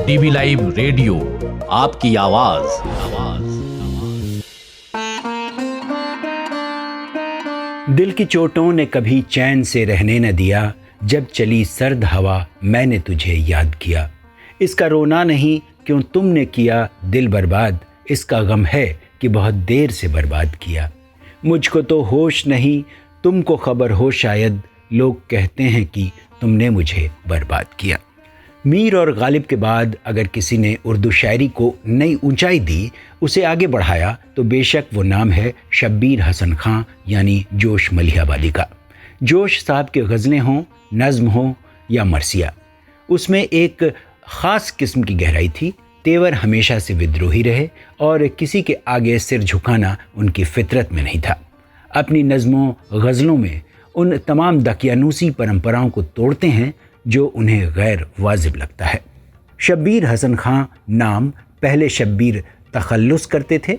DV live radio, आपकी आवाज। दिल की चोटों ने कभी चैन से रहने न दिया, जब चली सर्द हवा मैंने तुझे याद किया। इसका रोना नहीं क्यों तुमने किया दिल बर्बाद, इसका गम है कि बहुत देर से बर्बाद किया। मुझको तो होश नहीं, तुमको खबर हो शायद, लोग कहते हैं कि तुमने मुझे बर्बाद किया। मीर और गालिब के बाद अगर किसी ने उर्दू शायरी को नई ऊंचाई दी, उसे आगे बढ़ाया, तो बेशक वो नाम है शब्बीर हसन खां यानी जोश मलिहाबादी का। जोश साहब की गज़लें हों, नज़्म हो या मरसिया, उसमें एक ख़ास किस्म की गहराई थी। तेवर हमेशा से विद्रोही रहे और किसी के आगे सिर झुकाना उनकी फितरत में नहीं था। अपनी नज़मों गज़लों में उन तमाम दकियानूसी परंपराओं को तोड़ते हैं जो उन्हें गैर वाजिब लगता है। शब्बीर हसन खां नाम पहले शब्बीर तखल्लुस करते थे,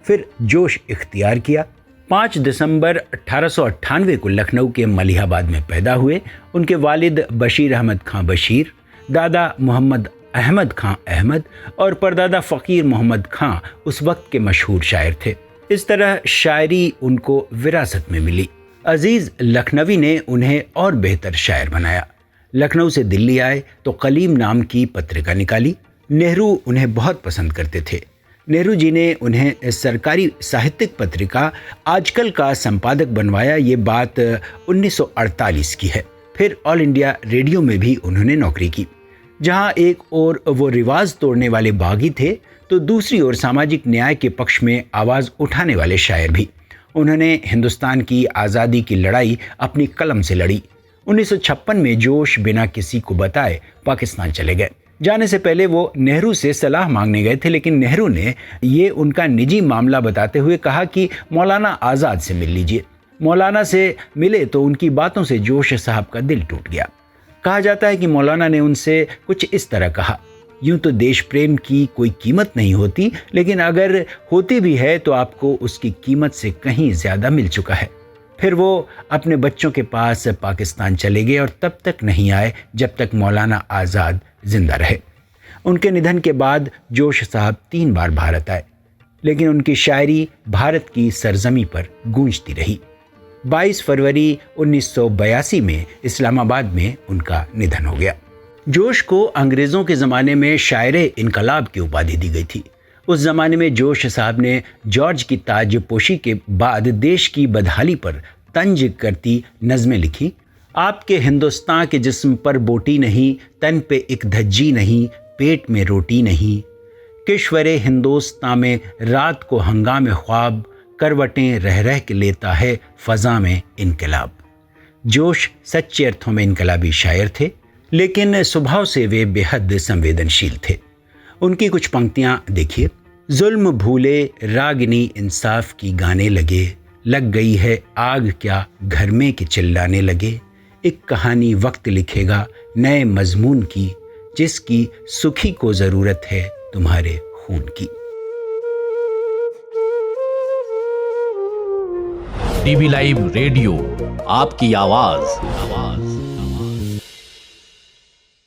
फिर जोश इख्तियार किया। 5 दिसंबर 1898 को लखनऊ के मलिहाबाद में पैदा हुए। उनके वालिद बशीर अहमद खां बशीर, दादा मोहम्मद अहमद खां अहमद और परदादा फ़कीर मोहम्मद खां उस वक्त के मशहूर शायर थे। इस तरह शायरी उनको विरासत में मिली। अजीज़ लखनवी ने उन्हें और बेहतर शायर बनाया। लखनऊ से दिल्ली आए तो कलीम नाम की पत्रिका निकाली। नेहरू उन्हें बहुत पसंद करते थे। नेहरू जी ने उन्हें सरकारी साहित्यिक पत्रिका आजकल का संपादक बनवाया। ये बात 1948 की है। फिर ऑल इंडिया रेडियो में भी उन्होंने नौकरी की, जहां एक ओर वो रिवाज तोड़ने वाले बागी थे, तो दूसरी ओर सामाजिक न्याय के पक्ष में आवाज़ उठाने वाले शायर भी। उन्होंने हिंदुस्तान की आज़ादी की लड़ाई अपनी कलम से लड़ी। 1956 में जोश बिना किसी को बताए पाकिस्तान चले गए। जाने से पहले वो नेहरू से सलाह मांगने गए थे, लेकिन नेहरू ने ये उनका निजी मामला बताते हुए कहा कि मौलाना आज़ाद से मिल लीजिए। मौलाना से मिले तो उनकी बातों से जोश साहब का दिल टूट गया। कहा जाता है कि मौलाना ने उनसे कुछ इस तरह कहा, यूं तो देश प्रेम की कोई कीमत नहीं होती, लेकिन अगर होती भी है तो आपको उसकी कीमत से कहीं ज़्यादा मिल चुका है। फिर वो अपने बच्चों के पास पाकिस्तान चले गए और तब तक नहीं आए जब तक मौलाना आज़ाद जिंदा रहे। उनके निधन के बाद जोश साहब 3 बार भारत आए, लेकिन उनकी शायरी भारत की सरजमी पर गूंजती रही। 22 फरवरी 1982 में इस्लामाबाद में उनका निधन हो गया। जोश को अंग्रेज़ों के ज़माने में शायरे इनकलाब की उपाधि दी गई थी। उस ज़माने में जोश साहब ने जॉर्ज की ताजपोशी के बाद देश की बदहाली पर तंज करती नज़में लिखी। आपके हिंदुस्तान के जिस्म पर बोटी नहीं, तन पे एक धज्जी नहीं, पेट में रोटी नहीं। किश्वरे हिंदुस्तान में रात को हंगामे ख्वाब, करवटें रह रह के लेता है फ़ज़ा में इनकलाब। जोश सच्चे अर्थों में इनकलाबी शायर थे, लेकिन स्वभाव से वे बेहद संवेदनशील थे। उनकी कुछ पंक्तियां देखिए। जुल्म भूले रागिनी इंसाफ की गाने लगे, लग गई है आग क्या घर में के चिल्लाने लगे। एक कहानी वक्त लिखेगा नए मजमून की, जिसकी सुखी को ज़रूरत है तुम्हारे खून की। डीवी लाइव रेडियो, आपकी आवाज।